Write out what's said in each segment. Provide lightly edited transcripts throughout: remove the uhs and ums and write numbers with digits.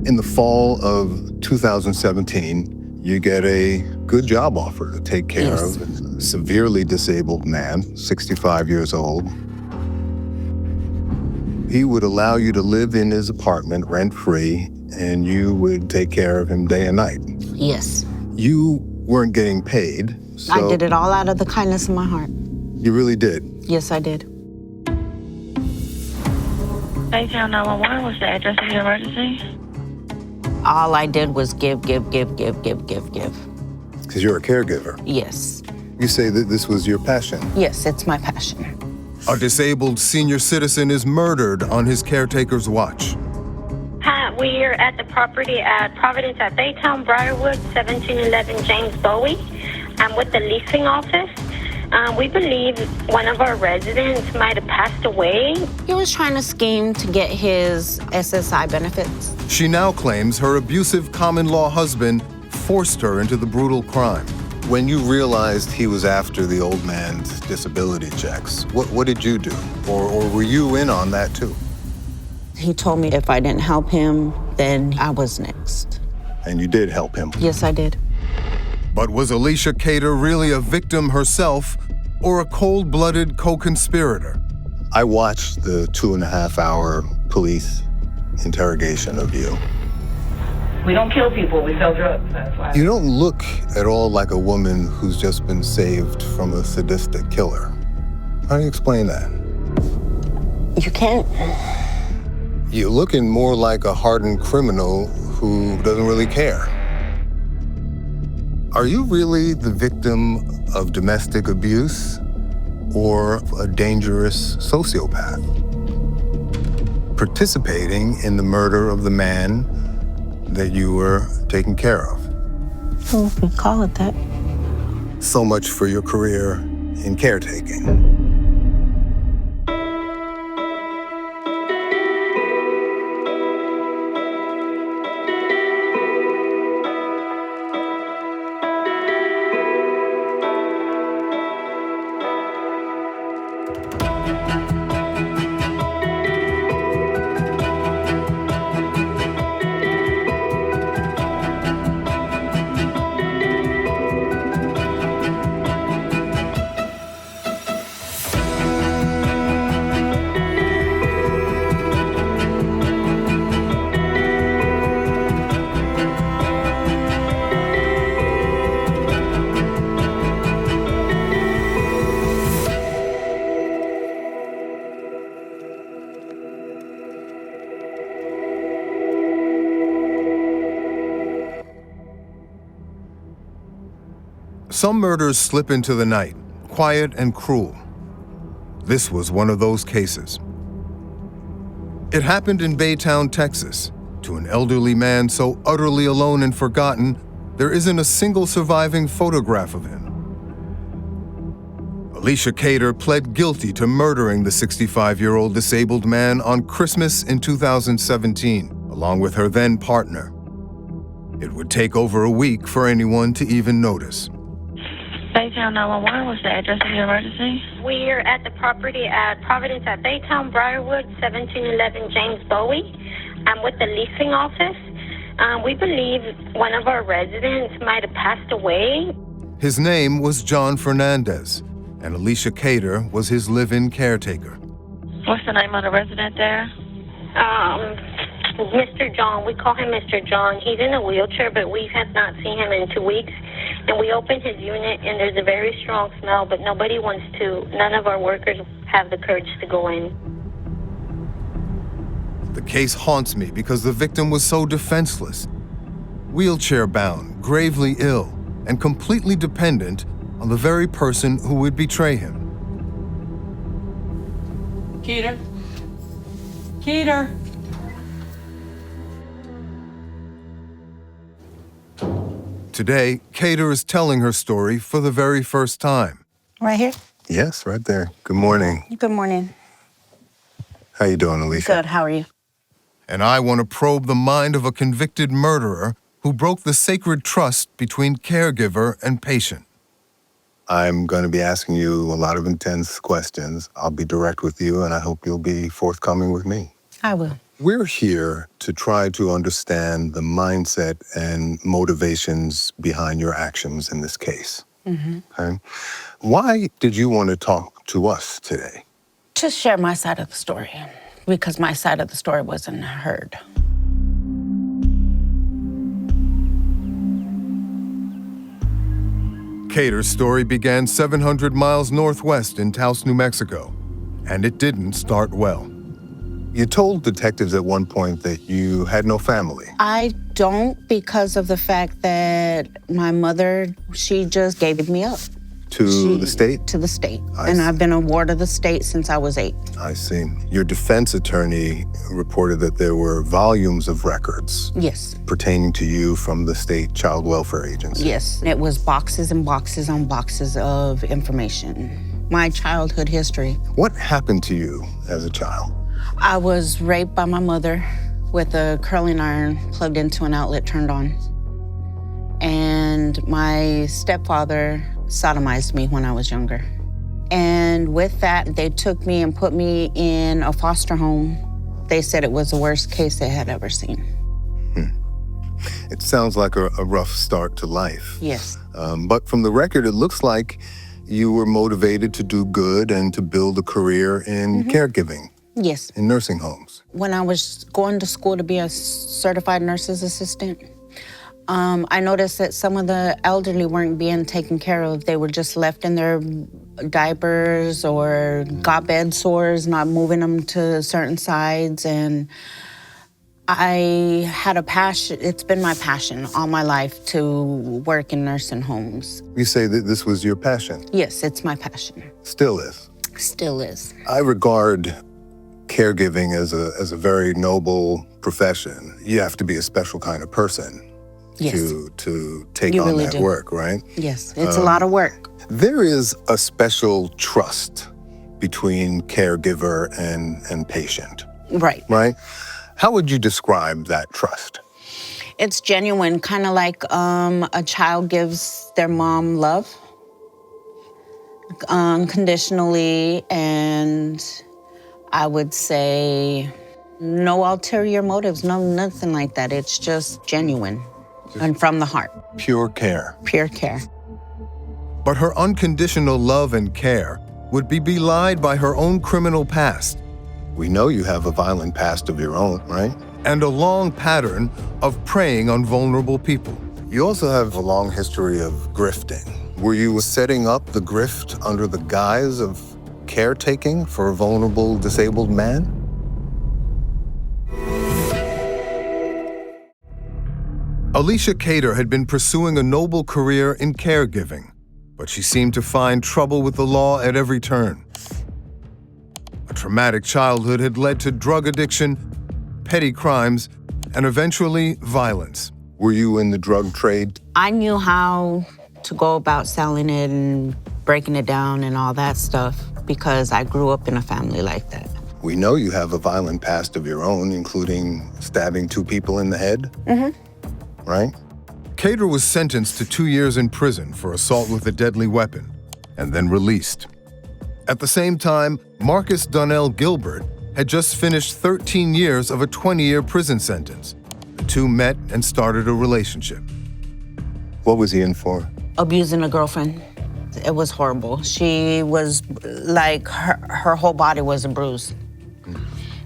In the fall of 2017, you get a good job offer to take care of a severely disabled man, 65 years old. He would allow you to live in his apartment rent-free, and you would take care of him day and night. Yes. You weren't getting paid, so... I did it all out of the kindness of my heart. You really did? Yes, I did. Baytown 911, what's the address of your emergency? All I did was give. Because you're a caregiver. Yes. You say that this was your passion. Yes, it's my passion. A disabled senior citizen is murdered on his caretaker's watch. Hi, we're at the property at Providence at Baytown, Briarwood, 1711 James Bowie. I'm with the leasing office. We believe one of our residents might have passed away. He was trying to scheme to get his SSI benefits. She now claims her abusive common-law husband forced her into the brutal crime. When you realized he was after the old man's disability checks, what did you do? Or were you in on that too? He told me if I didn't help him, then I was next. And you did help him? Yes, I did. But was Alicia Cater really a victim herself or a cold-blooded co-conspirator? I watched the 2.5-hour police interrogation of you. We don't kill people, we sell drugs, that's why. You don't look at all like a woman who's just been saved from a sadistic killer. How do you explain that? You can't. You're looking more like a hardened criminal who doesn't really care. Are you really the victim of domestic abuse or a dangerous sociopath? Participating in the murder of the man that you were taking care of. Well, we call it that. So much for your career in caretaking. Some murders slip into the night, quiet and cruel. This was one of those cases. It happened in Baytown, Texas, to an elderly man so utterly alone and forgotten, there isn't a single surviving photograph of him. Alicia Cater pled guilty to murdering the 65-year-old disabled man on Christmas in 2017, along with her then partner. It would take over a week for anyone to even notice. Baytown 911, what's the address of your emergency? We're at the property at Providence at Baytown, Briarwood, 1711 James Bowie. I'm with the leasing office. We believe one of our residents might have passed away. His name was John Fernandez, and Alicia Cater was his live-in caretaker. What's the name of the resident there? Mr. John. We call him Mr. John. He's in a wheelchair, but we have not seen him in 2 weeks. And we opened his unit, and there's a very strong smell, but nobody wants to. None of our workers have the courage to go in. The case haunts me because the victim was so defenseless, wheelchair-bound, gravely ill, and completely dependent on the very person who would betray him. Keter? Keter? Today, Cater is telling her story for the very first time. Right here? Yes, right there. Good morning. Good morning. How you doing, Alicia? Good, how are you? And I want to probe the mind of a convicted murderer who broke the sacred trust between caregiver and patient. I'm going to be asking you a lot of intense questions. I'll be direct with you, and I hope you'll be forthcoming with me. I will. We're here to try to understand the mindset and motivations behind your actions in this case. Okay? Why did you want to talk to us today? To share my side of the story, because my side of the story wasn't heard. Cater's story began 700 miles northwest in Taos, New Mexico, and it didn't start well. You told detectives at one point that you had no family. I don't, because of the fact that my mother, she just gave me up. To the state? To the state. I And see. I've been a ward of the state since I was 8. I see. Your defense attorney reported that there were volumes of records Yes, pertaining to you from the state child welfare agency. yes. It was boxes and boxes on boxes of information. My childhood history. What happened to you as a child? I was raped by my mother with a curling iron plugged into an outlet turned on. And my stepfather sodomized me when I was younger. And with that, they took me and put me in a foster home. They said it was the worst case they had ever seen. It sounds like a rough start to life. Yes. But from the record, it looks like you were motivated to do good and to build a career in caregiving, Yes. in nursing homes. When I was going to school to be a certified nurse's assistant, I noticed that some of the elderly weren't being taken care of. They were just left in their diapers or got bed sores, not moving them to certain sides. And I had a passion, it's been my passion all my life to work in nursing homes. You say that this was your passion. Yes, it's my passion. Still is. Still is. I regard caregiving as a very noble profession. You have to be a special kind of person Yes. to take You on really that do. work, right? Yes, it's a lot of work. There is a special trust between caregiver and patient, Right. right? How would you describe that trust? It's genuine, kind of like a child gives their mom love unconditionally, and I would say no ulterior motives, no nothing like that. It's just genuine and from the heart, Pure care. pure care. But her unconditional love and care would be belied by her own criminal past We know you have a violent past of your own, right? and a long pattern of preying on vulnerable people. You also have a long history of grifting. Were you setting up the grift under the guise of caretaking for a vulnerable, disabled man? Alicia Cater had been pursuing a noble career in caregiving, but she seemed to find trouble with the law at every turn. A traumatic childhood had led to drug addiction, petty crimes, and eventually violence. Were you in the drug trade? I knew how to go about selling it and breaking it down and all that stuff because I grew up in a family like that. We know you have a violent past of your own, including stabbing 2 people in the head. Right? Cater was sentenced to 2 years in prison for assault with a deadly weapon and then released. At the same time, Marcus Donnell Gilbert had just finished 13 years of a 20-year prison sentence. The two met and started a relationship. What was he in for? Abusing a girlfriend. It was horrible. She was like, her whole body was a bruise.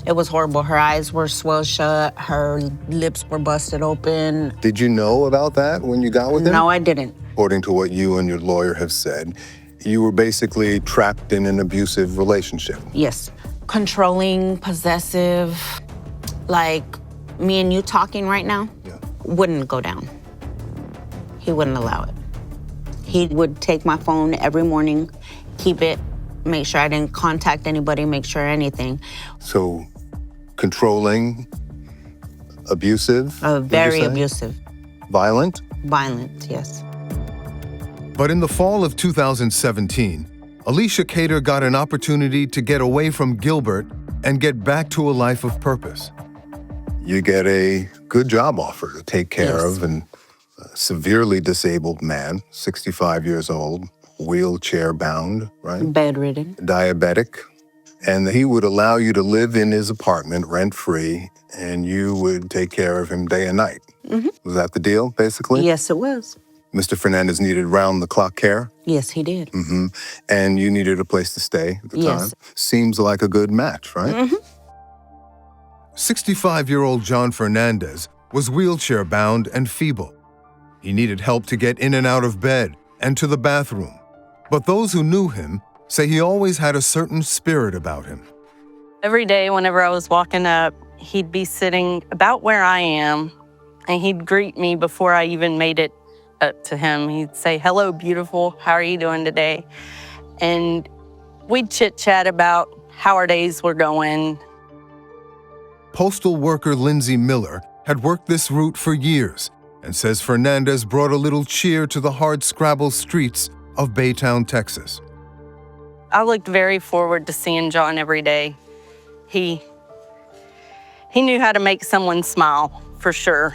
It was horrible. Her eyes were swelled shut. Her lips were busted open. Did you know about that when you got with him? No, I didn't. According to what you and your lawyer have said, you were basically trapped in an abusive relationship. Yes. Controlling, possessive, like me and you talking right now, wouldn't go down. He wouldn't allow it. He would take my phone every morning, keep it, make sure I didn't contact anybody, make sure anything. So, controlling, abusive? did you Very say? abusive, Violent? violent, yes. But in the fall of 2017, Alicia Cater got an opportunity to get away from Gilbert and get back to a life of purpose. You get a good job offer to take care Yes. of a severely disabled man, 65 years old, wheelchair bound, right? Bedridden. Diabetic, And he would allow you to live in his apartment rent-free, and you would take care of him day and night. Was that the deal, basically? Yes, it was. Mr. Fernandez needed round-the-clock care, Yes, he did. and you needed a place to stay at the Yes. time. Seems like a good match, right? 65-year-old John Fernandez was wheelchair-bound and feeble. He needed help to get in and out of bed and to the bathroom. But those who knew him say he always had a certain spirit about him. Every day whenever I was walking up, he'd be sitting about where I am, and he'd greet me before I even made it up to him. He'd say, "Hello, beautiful. How are you doing today?" And we'd chit-chat about how our days were going. Postal worker Lindsay Miller had worked this route for years and says Fernandez brought a little cheer to the hard-scrabble streets of Baytown, Texas. I looked very forward to seeing John every day. He knew how to make someone smile, for sure.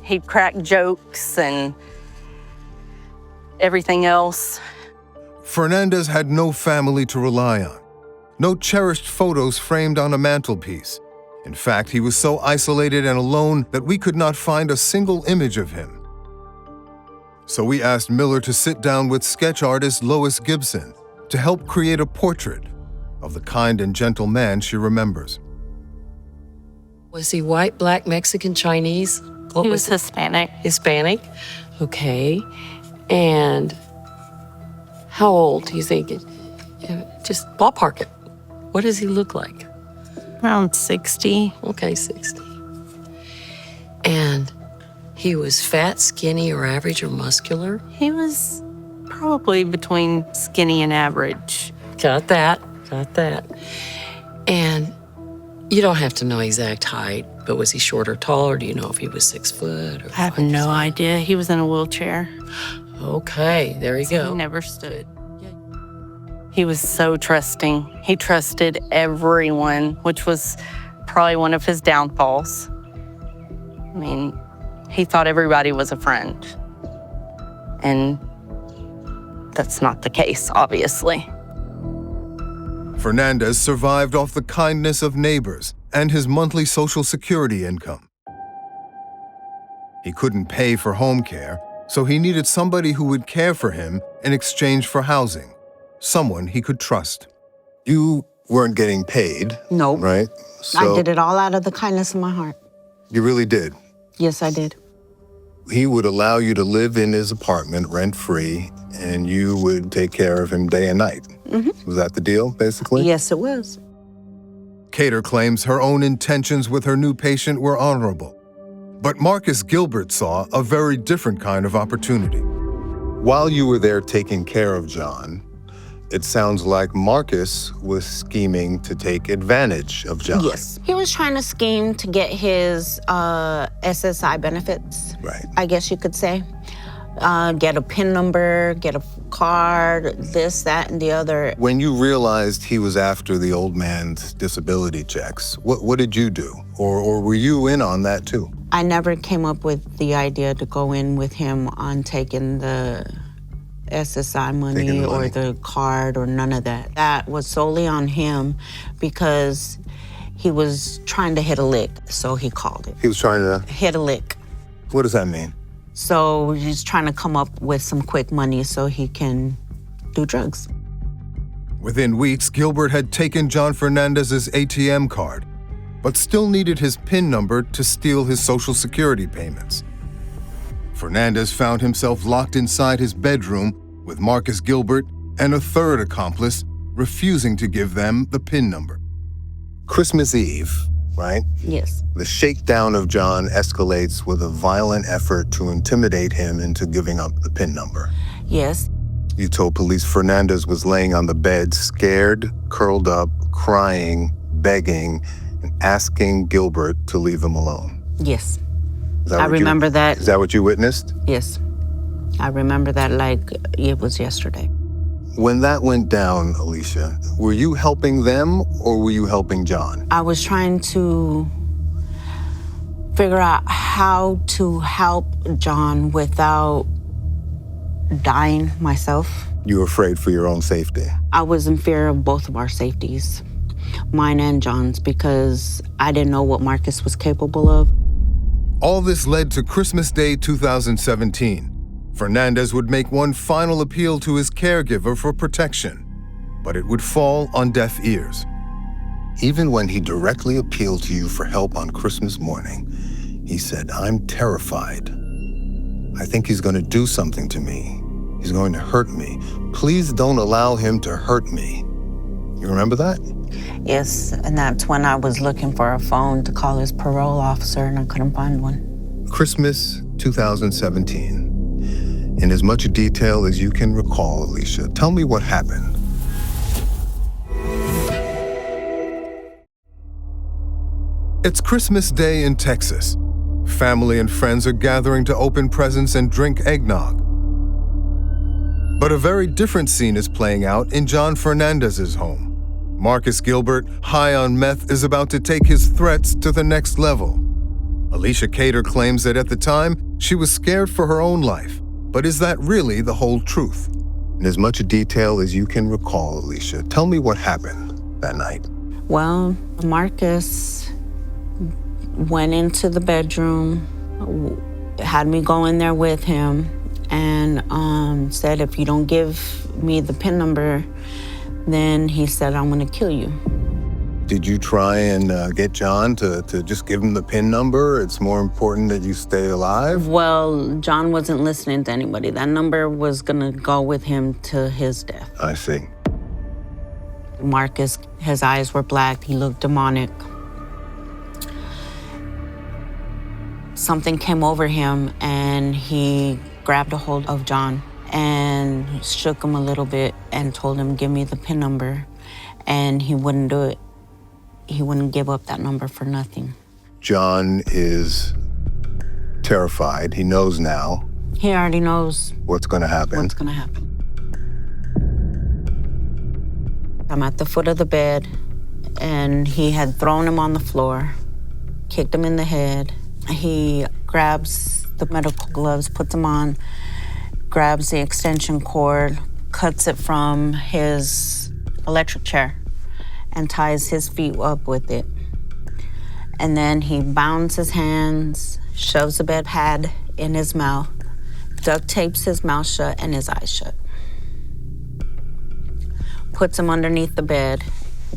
He'd crack jokes and everything else. Fernandez had no family to rely on, no cherished photos framed on a mantelpiece. In fact, he was so isolated and alone that we could not find a single image of him. So we asked Miller to sit down with sketch artist Lois Gibson to help create a portrait of the kind and gentle man she remembers. Was he white, black, Mexican, Chinese? He was Hispanic. Hispanic? Okay. And how old do you think? Just ballpark it. What does he look like? Around 60. Okay, 60. And he was fat, skinny, or average, or muscular? He was probably between skinny and average. Got that. And you don't have to know exact height, but was he short or tall, or do you know if he was 6 foot? Or I have no idea. He was in a wheelchair. Okay, there you go. He never stood. He was so trusting. He trusted everyone, which was probably one of his downfalls. I mean, he thought everybody was a friend. And that's not the case, obviously. Fernandez survived off the kindness of neighbors and his monthly Social Security income. He couldn't pay for home care, so he needed somebody who would care for him in exchange for housing, someone he could trust. You weren't getting paid, No. right? I did it all out of the kindness of my heart. You really did. Yes, I did. He would allow you to live in his apartment rent-free, and you would take care of him day and night. Was that the deal, basically? Yes, it was. Cater claims her own intentions with her new patient were honorable. But Marcus Gilbert saw a very different kind of opportunity. While you were there taking care of John, it sounds like Marcus was scheming to take advantage of John. Yes. He was trying to scheme to get his SSI benefits, Right. I guess you could say. Get a PIN number, get a card, this, that, and the other. When you realized he was after the old man's disability checks, what did you do? Or were you in on that too? I never came up with the idea to go in with him on taking the SSI money, Taking the money. or the card or none of that. That was solely on him because he was trying to hit a lick, so he called it. He was trying to, Hit a lick. what does that mean? So he's trying to come up with some quick money so he can do drugs. Within weeks, Gilbert had taken John Fernandez's ATM card, but still needed his PIN number to steal his Social Security payments. Fernandez found himself locked inside his bedroom with Marcus Gilbert and a third accomplice refusing to give them the PIN number. Christmas Eve, right? Yes. The shakedown of John escalates with a violent effort to intimidate him into giving up the PIN number. Yes. You told police Fernandez was laying on the bed, scared, curled up, crying, begging, and asking Gilbert to leave him alone. Yes. Is that I what you- remember that. Is that what you witnessed? Yes. I remember that like it was yesterday. When that went down, Alicia, were you helping them or were you helping John? I was trying to figure out how to help John without dying myself. You were afraid for your own safety. I was in fear of both of our safeties. mine and John's, because I didn't know what Marcus was capable of. All this led to Christmas Day 2017. Fernandez would make one final appeal to his caregiver for protection, but it would fall on deaf ears. Even when he directly appealed to you for help on Christmas morning, he said, "I'm terrified. I think he's going to do something to me. He's going to hurt me. Please don't allow him to hurt me." You remember that? Yes, and that's when I was looking for a phone to call his parole officer, and I couldn't find one. Christmas 2017. In as much detail as you can recall, Alicia, tell me what happened. It's Christmas Day in Texas. Family and friends are gathering to open presents and drink eggnog. But a very different scene is playing out in John Fernandez's home. Marcus Gilbert, high on meth, is about to take his threats to the next level. Alicia Cater claims that at the time, she was scared for her own life. But is that really the whole truth? In as much detail as you can recall, Alicia, tell me what happened that night. Well, Marcus went into the bedroom, had me go in there with him, and said, if you don't give me the PIN number, then he said, I'm gonna kill you. Did you try and get John to just give him the PIN number? It's more important that you stay alive? Well, John wasn't listening to anybody. That number was gonna go with him to his death. I see. Marcus, his eyes were black, he looked demonic. Something came over him and he grabbed a hold of John and shook him a little bit and told him, give me the PIN number. And he wouldn't do it. He wouldn't give up that number for nothing. John is terrified. He knows now. He already knows What's going to happen. what's gonna happen. I'm at the foot of the bed and he had thrown him on the floor, kicked him in the head. He grabs the medical gloves, puts them on, grabs the extension cord, cuts it from his electric chair, and ties his feet up with it. And then he bounds his hands, shoves the bed pad in his mouth, duct tapes his mouth shut and his eyes shut. Puts him underneath the bed,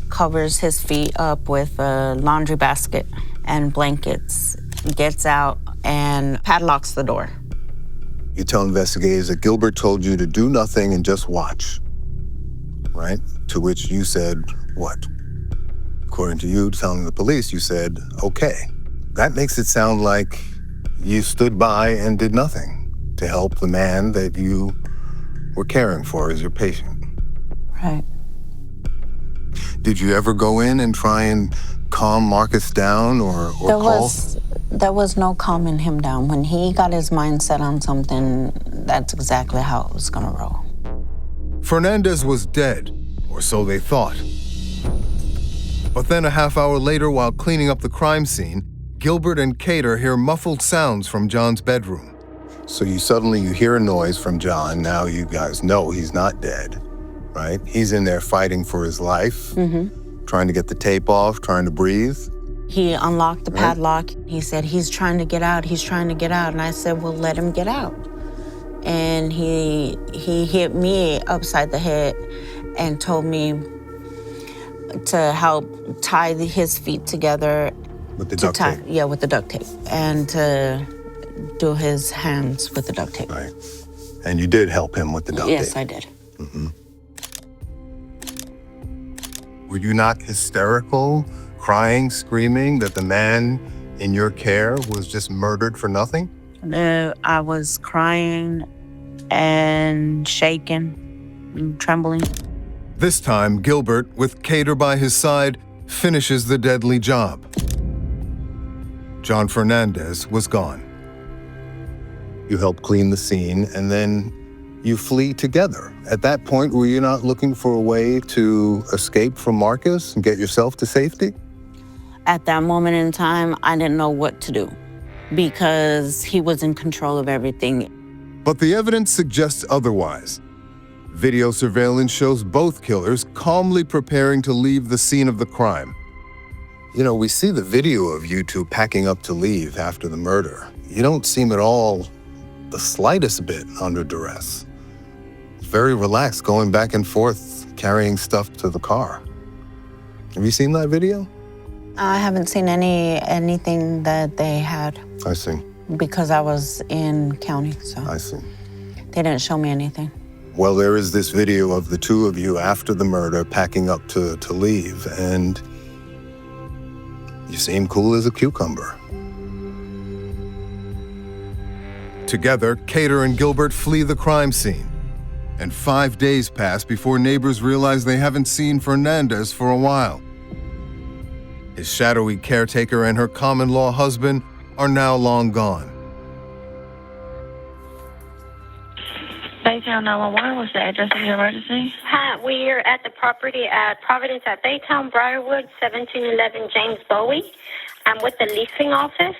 covers his feet up with a laundry basket and blankets, gets out and padlocks the door. You tell investigators that Gilbert told you to do nothing and just watch, right? To which you said, what? According to you telling the police, you said, okay. That makes it sound like you stood by and did nothing to help the man that you were caring for as your patient. Right. Did you ever go in and try and calm Marcus down or call? There was no calming him down. When he got his mind set on something, that's exactly how it was gonna roll. Fernandez was dead, or so they thought. But then a half hour later, while cleaning up the crime scene, Gilbert and Cater hear muffled sounds from John's bedroom. So you hear a noise from John. Now you guys know he's not dead, right? He's in there fighting for his life, trying to get the tape off, trying to breathe. He unlocked the padlock. He said, he's trying to get out, he's trying to get out. And I said, well, let him get out. And he hit me upside the head and told me to help tie his feet together. With the duct tape? Yeah, with the duct tape. And to do his hands with the duct tape. Right. And you did help him with the duct tape? Yes, I did. Were you not hysterical, crying, screaming that the man in your care was just murdered for nothing? No, I was crying and shaking and trembling. This time, Gilbert, with Cater by his side, finishes the deadly job. John Fernandez was gone. You helped clean the scene, and then you flee together. At that point, were you not looking for a way to escape from Marcus and get yourself to safety? At that moment in time, I didn't know what to do because he was in control of everything. But the evidence suggests otherwise. Video surveillance shows both killers calmly preparing to leave the scene of the crime. You know, we see the video of you two packing up to leave after the murder. You don't seem at all the slightest bit under duress. Very relaxed, going back and forth, carrying stuff to the car. Have you seen that video? I haven't seen anything that they had I see. because I was in county, so I see. they didn't show me anything. Well, there is this video of the two of you after the murder packing up to leave, and you seem cool as a cucumber. Together, Cater and Gilbert flee the crime scene. And 5 days pass before neighbors realize they haven't seen Fernandez for a while. His shadowy caretaker and her common-law husband are now long gone. Baytown 911, what's the address of your emergency? Hi, we're at the property at Providence at Baytown, Briarwood, 1711 James Bowie. I'm with the leasing office.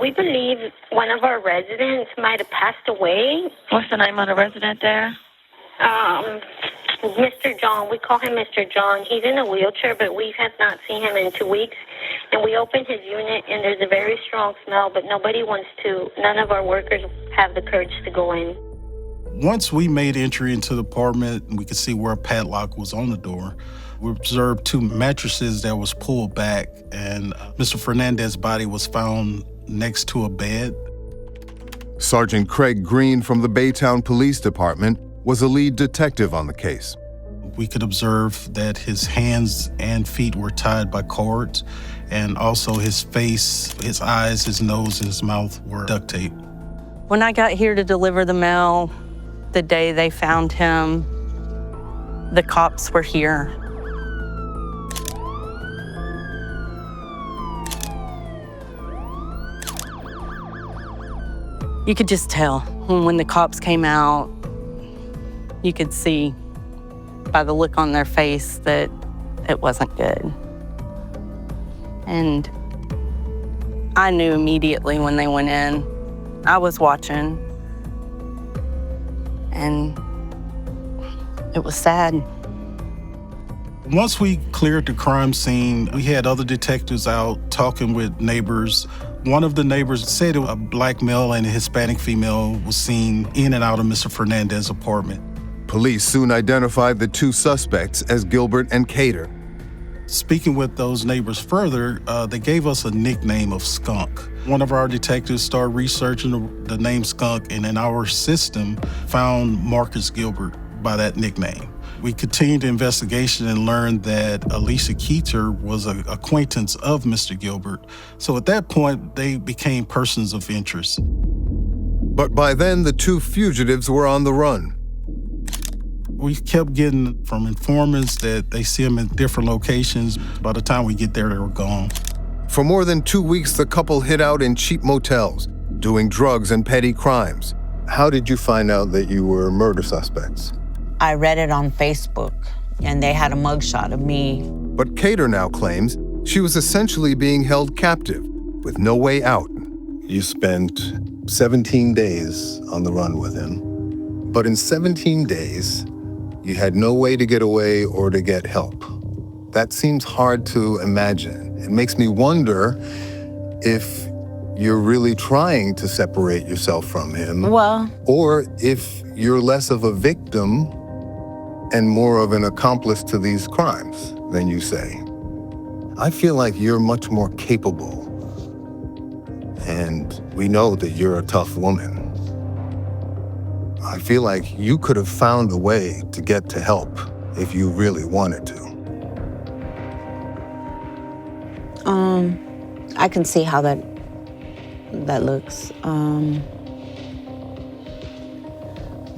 We believe one of our residents might have passed away. What's the name of the resident there? Mr. John, we call him Mr. John. He's in a wheelchair, but we have not seen him in 2 weeks. And we opened his unit, and there's a very strong smell, but none of our workers have the courage to go in. Once we made entry into the apartment, we could see where a padlock was on the door. We observed 2 mattresses that was pulled back, and Mr. Fernandez's body was found next to a bed. Sergeant Craig Green from the Baytown Police Department was a lead detective on the case. We could observe that his hands and feet were tied by cords, and also his face, his eyes, his nose, and his mouth were duct taped. When I got here to deliver the mail, the day they found him, the cops were here. You could just tell when the cops came out, you could see by the look on their face that it wasn't good. And I knew immediately when they went in. I was watching, and it was sad. Once we cleared the crime scene, we had other detectives out talking with neighbors. One of the neighbors said a black male and a Hispanic female was seen in and out of Mr. Fernandez's apartment. Police soon identified the 2 suspects as Gilbert and Cater. Speaking with those neighbors further, they gave us a nickname of Skunk. One of our detectives started researching the name Skunk, and in our system found Marcus Gilbert by that nickname. We continued the investigation and learned that Alicia Keeter was an acquaintance of Mr. Gilbert. So at that point, they became persons of interest. But by then, the 2 fugitives were on the run. We kept getting from informants that they see them in different locations. By the time we get there, they were gone. For more than 2 weeks, the couple hid out in cheap motels, doing drugs and petty crimes. How did you find out that you were murder suspects? I read it on Facebook, and they had a mugshot of me. But Cater now claims she was essentially being held captive with no way out. You spent 17 days on the run with him, but in 17 days, you had no way to get away or to get help. That seems hard to imagine. It makes me wonder if you're really trying to separate yourself from him, Well, or if you're less of a victim and more of an accomplice to these crimes than you say. I feel like you're much more capable, and we know that you're a tough woman. I feel like you could have found a way to get to help if you really wanted to. I can see how that looks.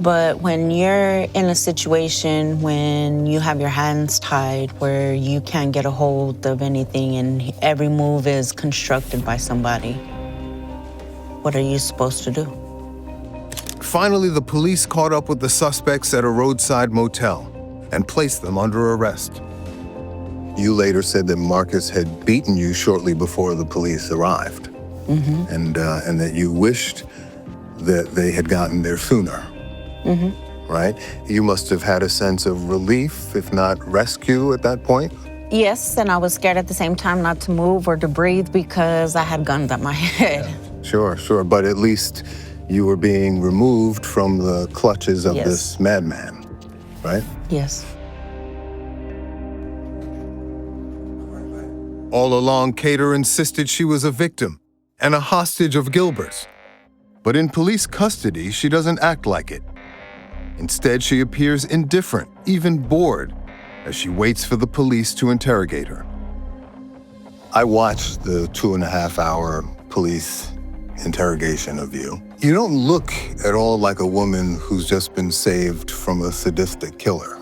But when you're in a situation when you have your hands tied, where you can't get a hold of anything and every move is constructed by somebody, what are you supposed to do? Finally, the police caught up with the suspects at a roadside motel and placed them under arrest. You later said that Marcus had beaten you shortly before the police arrived, and that you wished that they had gotten there sooner. right? You must have had a sense of relief, if not rescue, at that point. Yes, and I was scared at the same time not to move or to breathe because I had guns at my head. Sure, but at least you were being removed from the clutches of this madman, right? Yes. All along, Cater insisted she was a victim and a hostage of Gilbert's. But in police custody, she doesn't act like it. Instead, she appears indifferent, even bored, as she waits for the police to interrogate her. I watched the 2.5-hour police interrogation of you. You don't look at all like a woman who's just been saved from a sadistic killer.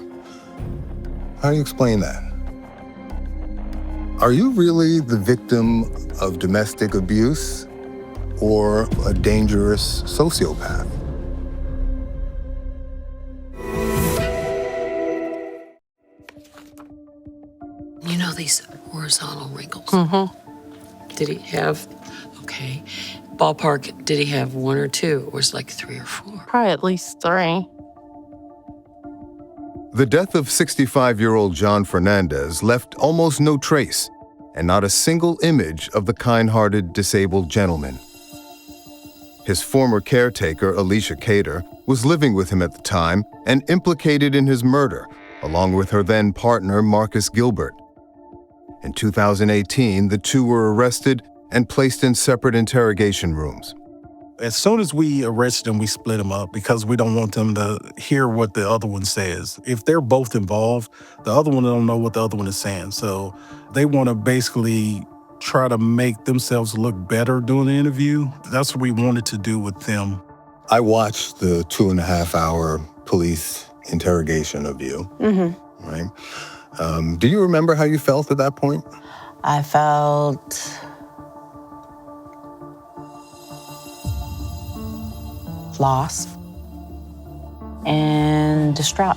How do you explain that? Are you really the victim of domestic abuse or a dangerous sociopath? You know these horizontal wrinkles? Mm-hmm. Did he have, ballpark, did he have 1 or 2, or was it like 3 or 4? Probably at least 3. The death of 65-year-old John Fernandez left almost no trace, and not a single image of the kind-hearted disabled gentleman. His former caretaker, Alicia Cater, was living with him at the time and implicated in his murder, along with her then partner, Marcus Gilbert. In 2018, the two were arrested and placed in separate interrogation rooms. As soon as we arrest them, we split them up because we don't want them to hear what the other one says. If they're both involved, the other one don't know what the other one is saying. So they want to basically try to make themselves look better during the interview. That's what we wanted to do with them. I watched the 2.5-hour police interrogation of you, right? Do you remember how you felt at that point? I felt lost and distraught.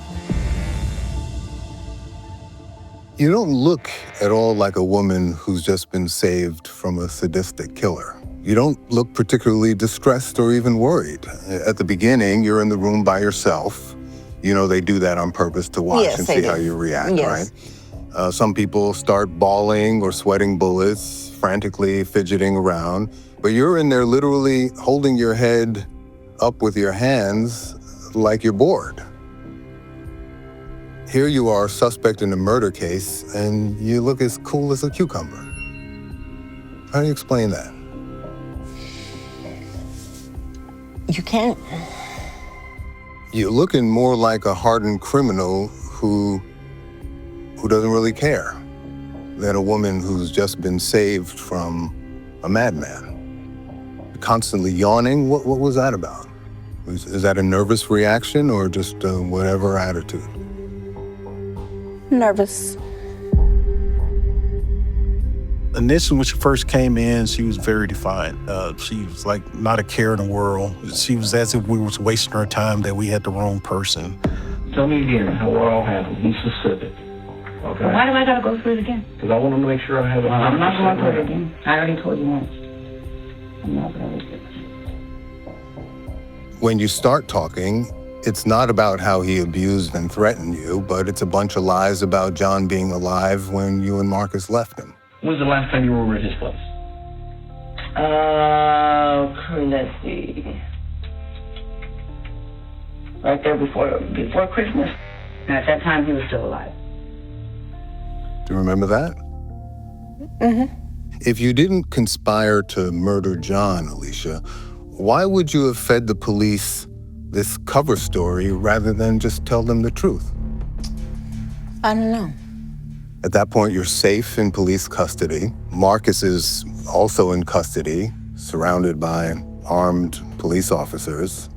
You don't look at all like a woman who's just been saved from a sadistic killer. You don't look particularly distressed or even worried. At the beginning, you're in the room by yourself. You know, they do that on purpose to watch and see how you react, right? Some people start bawling or sweating bullets, frantically fidgeting around, but you're in there literally holding your head up with your hands like you're bored. Here you are, suspect in a murder case, and you look as cool as a cucumber. How do you explain that? You can't. You're looking more like a hardened criminal who doesn't really care than a woman who's just been saved from a madman. Constantly yawning, what was that about? Is that a nervous reaction or just whatever attitude? Nervous. Initially, when she first came in, she was very defiant. She was like not a care in the world. She was as if we was wasting her time, that we had the wrong person. Tell me again how we're all handled. Be specific. Okay? Why do I gotta go through it again? Because I want to make sure I have it. I'm not going through it again. I already told you once. I'm not gonna do it. When you start talking, it's not about how he abused and threatened you, but it's a bunch of lies about John being alive when you and Marcus left him. When's the last time you were over at his place? Let's see. Right there before Christmas. And at that time, he was still alive. Do you remember that? Mm-hmm. If you didn't conspire to murder John, Alicia, why would you have fed the police this cover story rather than just tell them the truth? I don't know. At that point, you're safe in police custody. Marcus is also in custody, surrounded by armed police officers.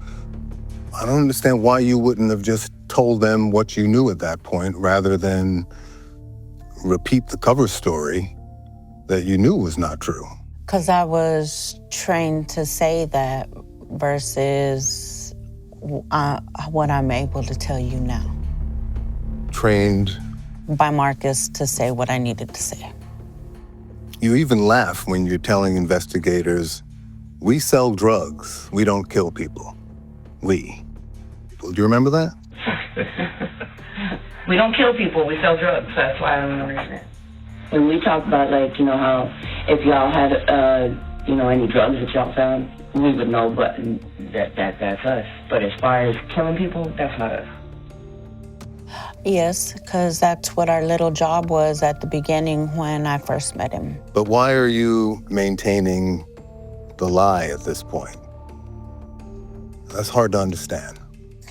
I don't understand why you wouldn't have just told them what you knew at that point rather than repeat the cover story that you knew was not true. Because I was trained to say that versus what I'm able to tell you now. Trained by Marcus to say what I needed to say. You even laugh when you're telling investigators, we sell drugs, we don't kill people. We. Do you remember that? We don't kill people, we sell drugs. That's why I don't understand. When we talk about, like, you know, how if y'all had, you know, any drugs that y'all found, we would know, but that's us. But as far as killing people, that's not us. Yes, because that's what our little job was at the beginning when I first met him. But why are you maintaining the lie at this point? That's hard to understand.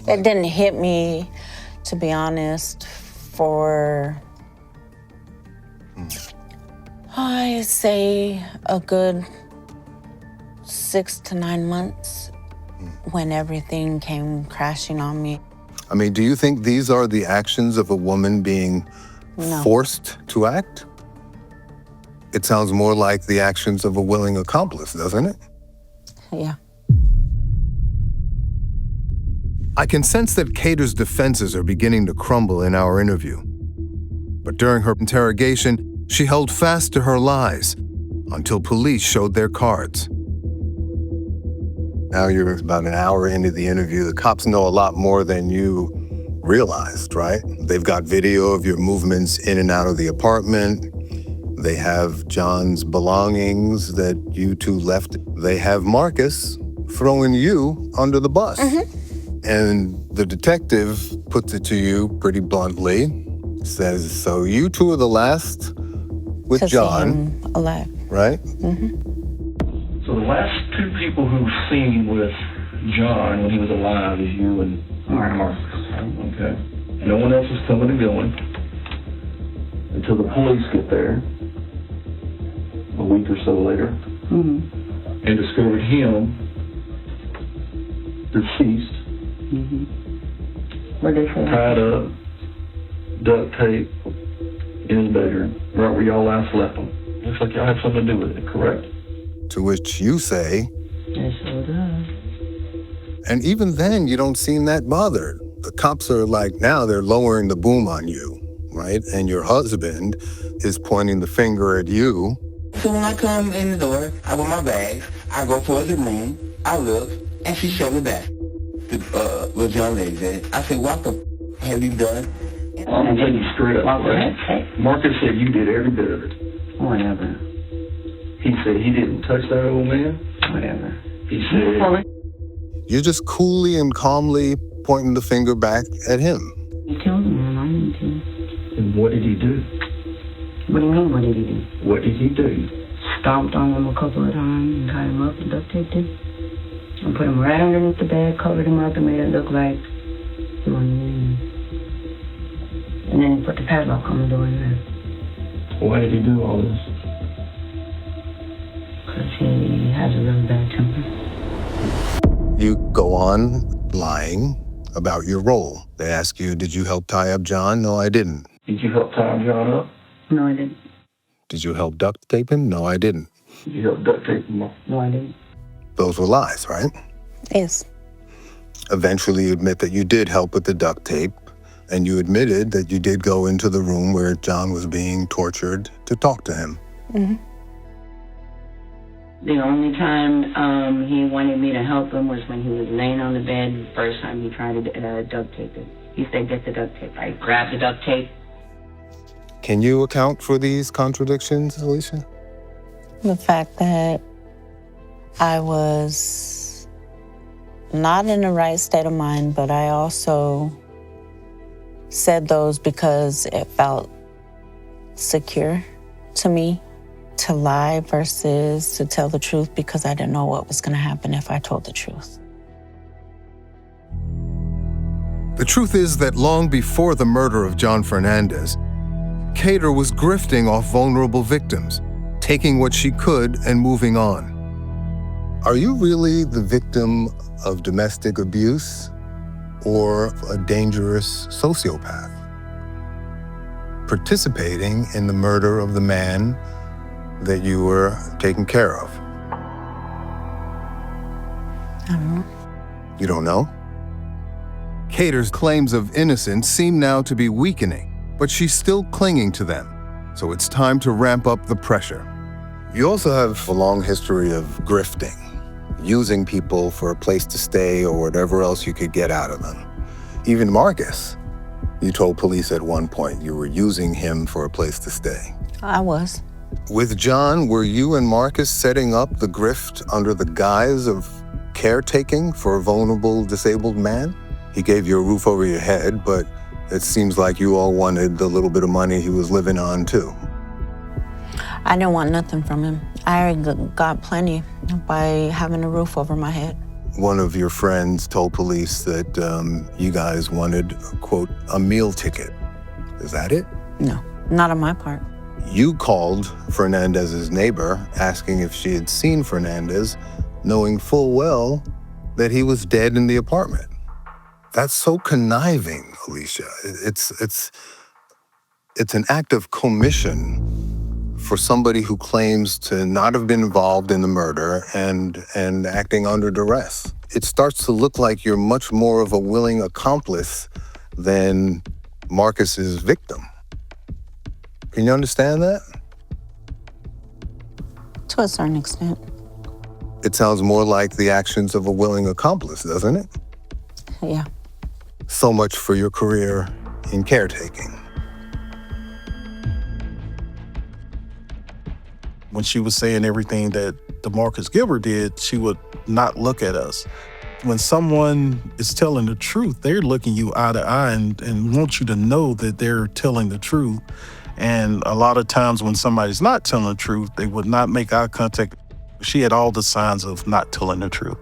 It didn't hit me, to be honest, for, I say, a good 6 to 9 months when everything came crashing on me. I mean, do you think these are the actions of a woman being forced to act? It sounds more like the actions of a willing accomplice, doesn't it? Yeah. I can sense that Cater's defenses are beginning to crumble in our interview. But during her interrogation, she held fast to her lies until police showed their cards. Now you're about an hour into the interview. The cops know a lot more than you realized, right? They've got video of your movements in and out of the apartment. They have John's belongings that you two left. They have Marcus throwing you under the bus. And the detective puts it to you pretty bluntly, says, so you two are the last with John. Alive. Right? So the last two people who've seen with John when he was alive is you and Marcus. Okay. No one else is coming and going until the police get there a week or so later and discovered him deceased, What they say? tied up, duct tape in his bedroom, right where y'all last left him. Looks like y'all had something to do with it, correct? To which you say, It sure does. and even then you don't seem that bothered. The cops are like, now they're lowering the boom on you, right? And your husband is pointing the finger at you. So when I come in the door, I with my bags, I go towards the room, I look, and she showed me back to where John lays at. I said, what the have you done? I'm gonna tell you straight up, right? Marcus said you did every bit of it. Whatever. He said he didn't touch that old man. Whatever. He said You're just coolly and calmly pointing the finger back at him. You killed him, man. I didn't kill him. And what did he do? What do you mean, what did he do? What did he do? Stomped on him a couple of times and tied him up and duct taped him. And put him right underneath the bed, covered him up and made it look like he wasn't in. And then he put the padlock on the door and left. Why did he do all this? Because he has a really bad temper. You go on lying about your role. They ask you, did you help tie up John? No, I didn't. Did you help tie John up? No, I didn't. Did you help duct tape him? No, I didn't. Did you help duct tape him up? No, I didn't. Those were lies, right? Yes. Eventually you admit that you did help with the duct tape, and you admitted that you did go into the room where John was being tortured to talk to him. The only time he wanted me to help him was when he was laying on the bed the first time he tried to duct tape it. He said, get the duct tape. I grabbed the duct tape. Can you account for these contradictions, Alicia? The fact that I was not in the right state of mind, but I also said those because it felt secure to me to lie versus to tell the truth because I didn't know what was going to happen if I told the truth. The truth is that long before the murder of John Fernandez, Cater was grifting off vulnerable victims, taking what she could and moving on. Are you really the victim of domestic abuse or a dangerous sociopath participating in the murder of the man that you were taking care of? I don't know. You don't know? Cater's claims of innocence seem now to be weakening, but she's still clinging to them, so it's time to ramp up the pressure. You also have a long history of grifting, using people for a place to stay or whatever else you could get out of them. Even Marcus, you told police at one point you were using him for a place to stay. I was. With John, were you and Marcus setting up the grift under the guise of caretaking for a vulnerable, disabled man? He gave you a roof over your head, but it seems like you all wanted the little bit of money he was living on, too. I didn't want nothing from him. I already got plenty by having a roof over my head. One of your friends told police that you guys wanted, quote, a meal ticket. Is that it? No, not on my part. You called Fernandez's neighbor asking if she had seen Fernandez, knowing full well that he was dead in the apartment. That's so conniving, Alicia. It's an act of commission for somebody who claims to not have been involved in the murder and acting under duress. It starts to look like you're much more of a willing accomplice than Marcus's victim. Can you understand that? To a certain extent. It sounds more like the actions of a willing accomplice, doesn't it? Yeah. So much for your career in caretaking. When she was saying everything that DeMarcus Gilbert did, she would not look at us. When someone is telling the truth, they're looking you eye to eye and want you to know that they're telling the truth. And a lot of times when somebody's not telling the truth, they would not make eye contact. She had all the signs of not telling the truth.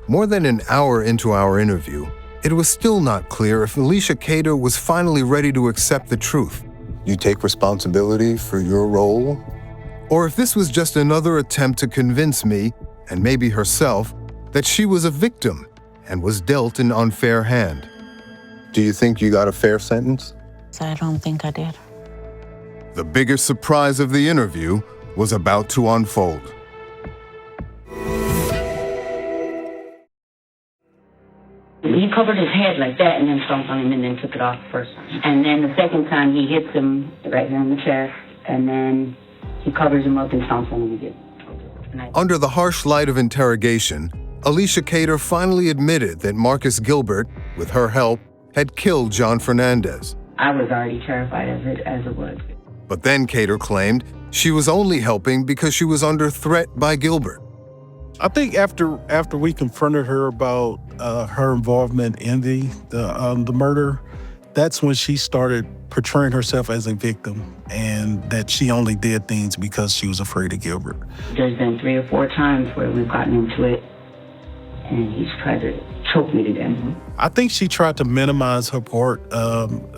More than an hour into our interview, it was still not clear if Alicia Cater was finally ready to accept the truth. You take responsibility for your role? Or if this was just another attempt to convince me, and maybe herself, that she was a victim and was dealt an unfair hand. Do you think you got a fair sentence? I don't think I did. The biggest surprise of the interview was about to unfold. He covered his head like that and then stomped on him and then took it off the first time. And then the second time he hits him right here in the chest and then he covers him up and stomps on him again. Under the harsh light of interrogation, Alicia Cater finally admitted that Marcus Gilbert, with her help, had killed John Fernandez. I was already terrified of it as it was. But then Cater claimed she was only helping because she was under threat by Gilbert. I think after we confronted her about her involvement in the murder, that's when she started portraying herself as a victim and that she only did things because she was afraid of Gilbert. There's been 3 or 4 times where we've gotten into it and he's tried to choke me to death. I think she tried to minimize her part.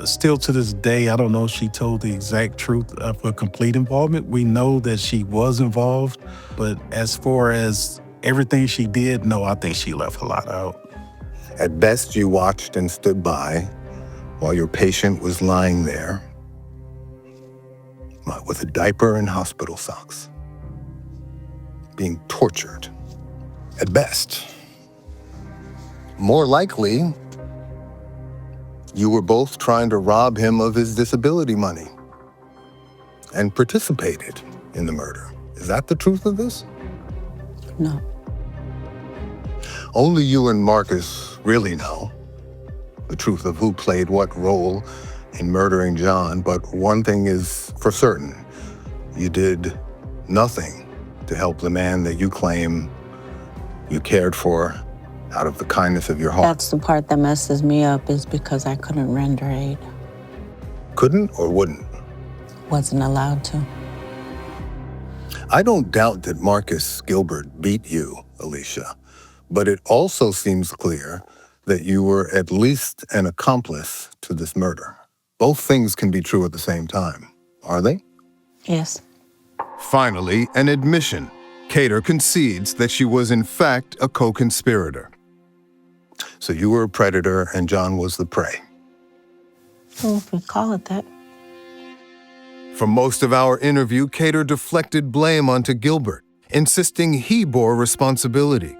Still to this day, I don't know if she told the exact truth of her complete involvement. We know that she was involved, but as far as everything she did, no, I think she left a lot out. At best, you watched and stood by while your patient was lying there with a diaper and hospital socks, being tortured. At best. More likely, you were both trying to rob him of his disability money and participated in the murder. Is that the truth of this? No. Only you and Marcus really know the truth of who played what role in murdering John, but one thing is for certain. You did nothing to help the man that you claim you cared for out of the kindness of your heart. That's the part that messes me up, is because I couldn't render aid. Couldn't or wouldn't? Wasn't allowed to. I don't doubt that Marcus Gilbert beat you, Alicia, but it also seems clear that you were at least an accomplice to this murder. Both things can be true at the same time, are they? Yes. Finally, an admission. Cater concedes that she was in fact a co-conspirator. So you were a predator and John was the prey. Well, if we call it that. For most of our interview, Cater deflected blame onto Gilbert, insisting he bore responsibility.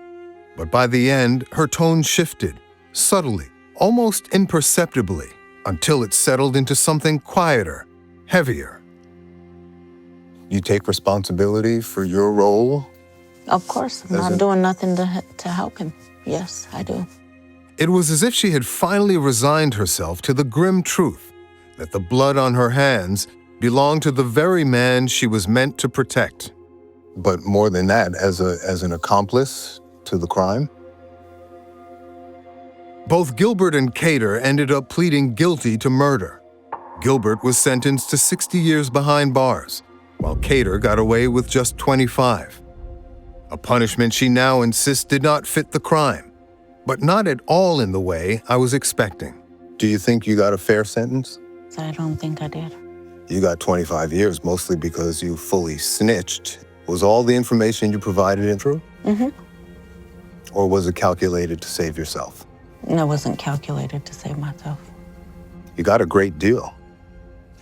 But by the end, her tone shifted, subtly, almost imperceptibly, until it settled into something quieter, heavier. You take responsibility for your role? Of course, I'm not doing nothing to help him. Yes, I do. It was as if she had finally resigned herself to the grim truth that the blood on her hands belonged to the very man she was meant to protect. But more than that, as an accomplice to the crime? Both Gilbert and Cater ended up pleading guilty to murder. Gilbert was sentenced to 60 years behind bars, while Cater got away with just 25. A punishment she now insists did not fit the crime, but not at all in the way I was expecting. Do you think you got a fair sentence? I don't think I did. You got 25 years, mostly because you fully snitched. Was all the information you provided true? Mm-hmm. Or was it calculated to save yourself? It wasn't calculated to save myself. You got a great deal.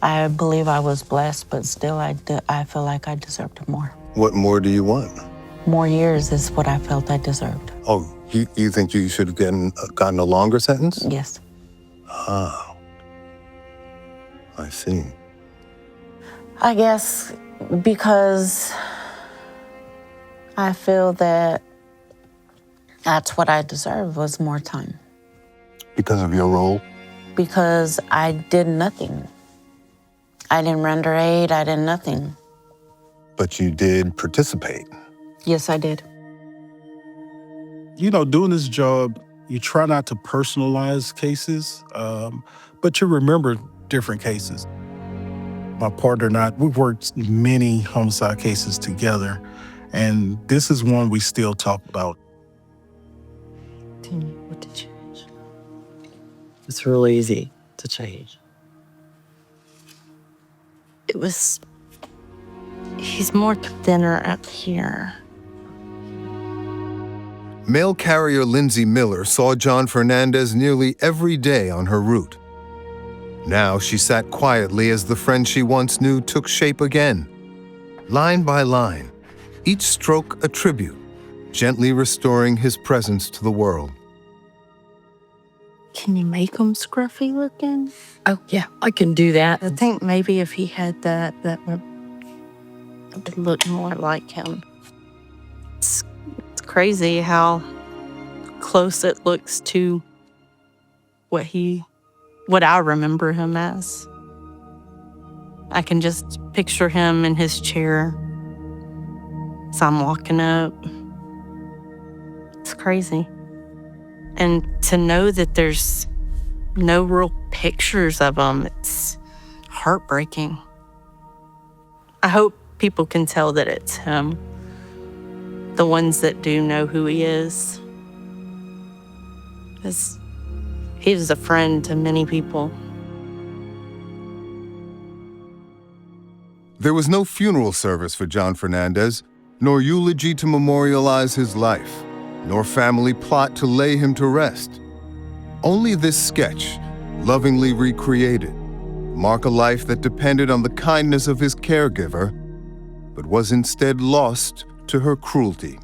I believe I was blessed, but still I feel like I deserved more. What more do you want? More years is what I felt I deserved. Oh, you think you should have gotten a longer sentence? Yes. Ah, I see. I guess because I feel that that's what I deserve was more time. Because of your role? Because I did nothing. I didn't render aid, I did nothing. But you did participate. Yes, I did. You know, doing this job, you try not to personalize cases, but you remember different cases. My partner and I, we've worked many homicide cases together, and this is one we still talk about. What to change? It's really easy to change. He's more thinner up here. Mail carrier Lindsay Miller saw John Fernandez nearly every day on her route. Now she sat quietly as the friend she once knew took shape again. Line by line, each stroke a tribute, gently restoring his presence to the world. Can you make him scruffy looking? Oh, yeah, I can do that. I think maybe if he had that would look more like him. It's crazy how close it looks to what I remember him as. I can just picture him in his chair as I'm walking up. It's crazy. And to know that there's no real pictures of him, it's heartbreaking. I hope people can tell that it's him. The ones that do know who he is. Because he was a friend to many people. There was no funeral service for John Fernandez, nor eulogy to memorialize his life, nor family plot to lay him to rest. Only this sketch, lovingly recreated, mark a life that depended on the kindness of his caregiver, but was instead lost to her cruelty.